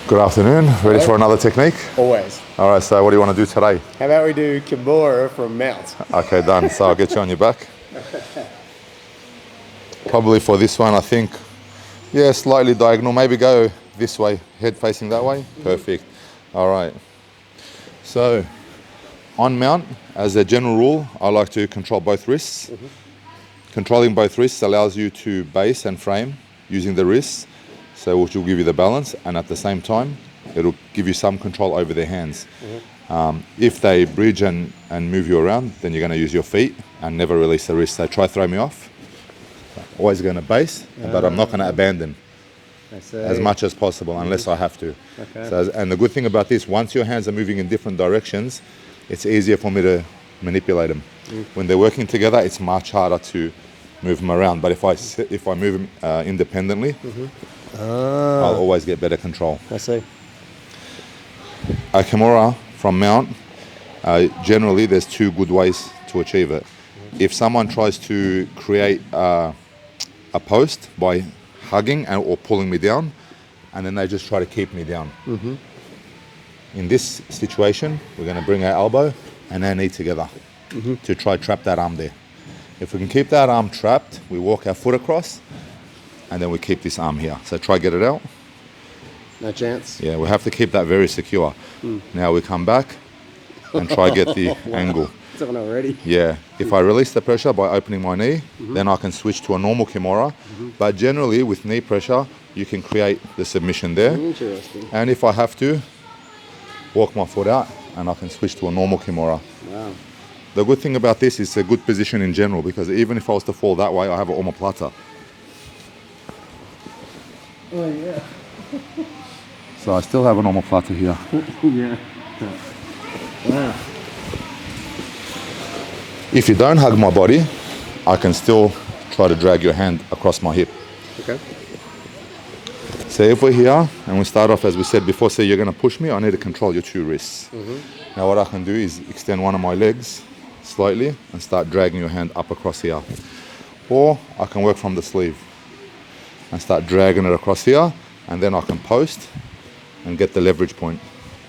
Good afternoon. Ready for another technique? Always. All right, so what do you want to do today? How about we do Kimura from mount? Okay, done. So I'll get you on your back. Probably for this one, I think, yeah, slightly diagonal. Maybe go this way, head facing that way. Perfect. All right. So on mount, as a general rule, I like to control both wrists. Controlling both wrists allows you to base and frame using the wrists, so which will give you the balance, and at the same time, it'll give you some control over their hands. If they bridge and move you around, then you're going to use your feet and never release the wrist. So try throw me off. Always going to base, but I'm not going to abandon as much as possible unless I have to. Okay. So, and the good thing about this, once your hands are moving in different directions, it's easier for me to manipulate them. When they're working together, it's much harder to move them around. But if I move them independently, I'll always get better control. I see. A Kimura from mount, generally there's two good ways to achieve it. If someone tries to create a post by hugging or pulling me down, and then they just try to keep me down. In this situation, we're going to bring our elbow and our knee together to try trap that arm there. If we can keep that arm trapped, we walk our foot across, and then we keep this arm here. So try get it out. No chance? Yeah, we have to keep that very secure. Now we come back and try get the angle. It's on already. Yeah, if I release the pressure by opening my knee, then I can switch to a normal Kimura. But generally with knee pressure, you can create the submission there. Interesting. And if I have to, walk my foot out and I can switch to a normal Kimura. Wow. The good thing about this is it's a good position in general, because even if I was to fall that way, I have an omoplata. Oh yeah. So I still have an omoplata here. Yeah. Wow. If you don't hug my body, I can still try to drag your hand across my hip. Okay. So if we're here and we start off as we said before, say you're going to push me, I need to control your two wrists. Now what I can do is extend one of my legs slightly and start dragging your hand up across here. Or I can work from the sleeve and start dragging it across here, and then I can post and get the leverage point.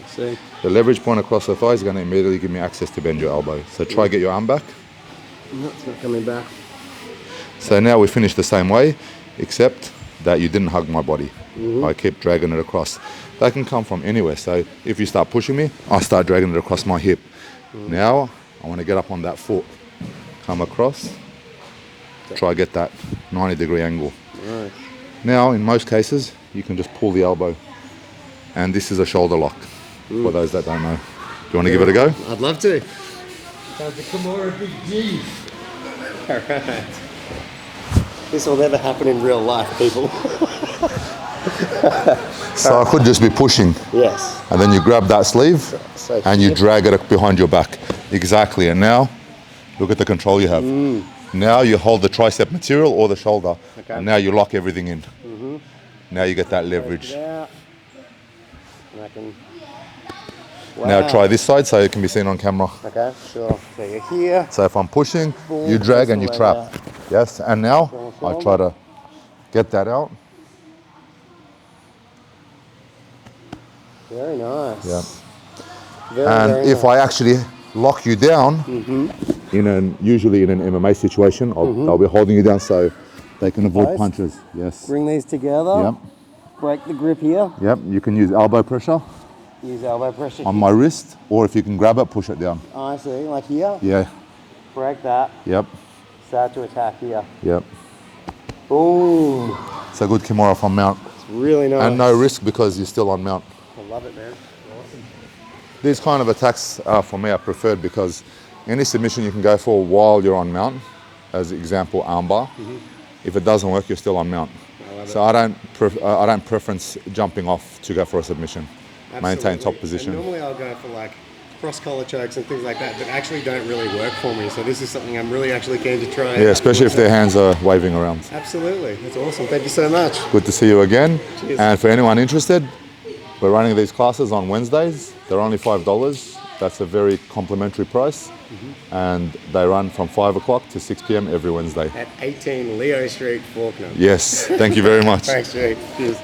See. The leverage point across the thigh is going to immediately give me access to bend your elbow. So try get your arm back. No, it's not coming back. So now we finish the same way, except that you didn't hug my body. I keep dragging it across. That can come from anywhere. So if you start pushing me, I start dragging it across my hip. Now I want to get up on that foot, come across, try get that 90-degree angle. Nice. Now in most cases, you can just pull the elbow. And this is a shoulder lock, for those that don't know. Do you want to give it a go? I'd love to. How's the Kimura Big G? Alright. This will never happen in real life, people. So I could just be pushing. Yes. And then you grab that sleeve So and you drag it behind your back. Exactly. And now, look at the control you have. Now you hold the tricep material or the shoulder. Okay. And now you lock everything in. Now you get that leverage. Yeah. And I can... Wow. Now try this side so it can be seen on camera. Okay, sure. So you're here. So if I'm pushing, Boom, you drag and you press all the way trap. Yes, and now I try to get that out. Very nice. Yeah. Very, And very if nice. I actually lock you down, usually in an MMA situation, I'll be holding you down so they can avoid Nice. punches. Yes. Bring these together. Yep. Break the grip here. Yep. You can use elbow pressure Use elbow pressure. on my wrist, or if you can grab it, push it down. I see, like here. Yeah. Break that. Yep. Start to attack here. Yep. Boom. It's a good Kimura from mount, It's really nice. and no risk because you're still on mount. I love it, man. Awesome. These kind of attacks for me are preferred because any submission you can go for while you're on mount, as example armbar. If it doesn't work, you're still on mount. So I don't preference jumping off to go for a submission. Maintain top position. And normally I'll go for like cross collar chokes and things like that that actually don't really work for me. So this is something I'm really actually keen to try. Yeah, especially if their hands are waving around. Absolutely. That's awesome. Thank you so much. Good to see you again. Cheers. And for anyone interested, we're running these classes on Wednesdays. They're only $5. That's a very complimentary price. And they run from 5 o'clock to 6 p.m. every Wednesday. At 18 Leo Street, Faulkner. Yes, thank you very much. Thanks, Jake. Cheers.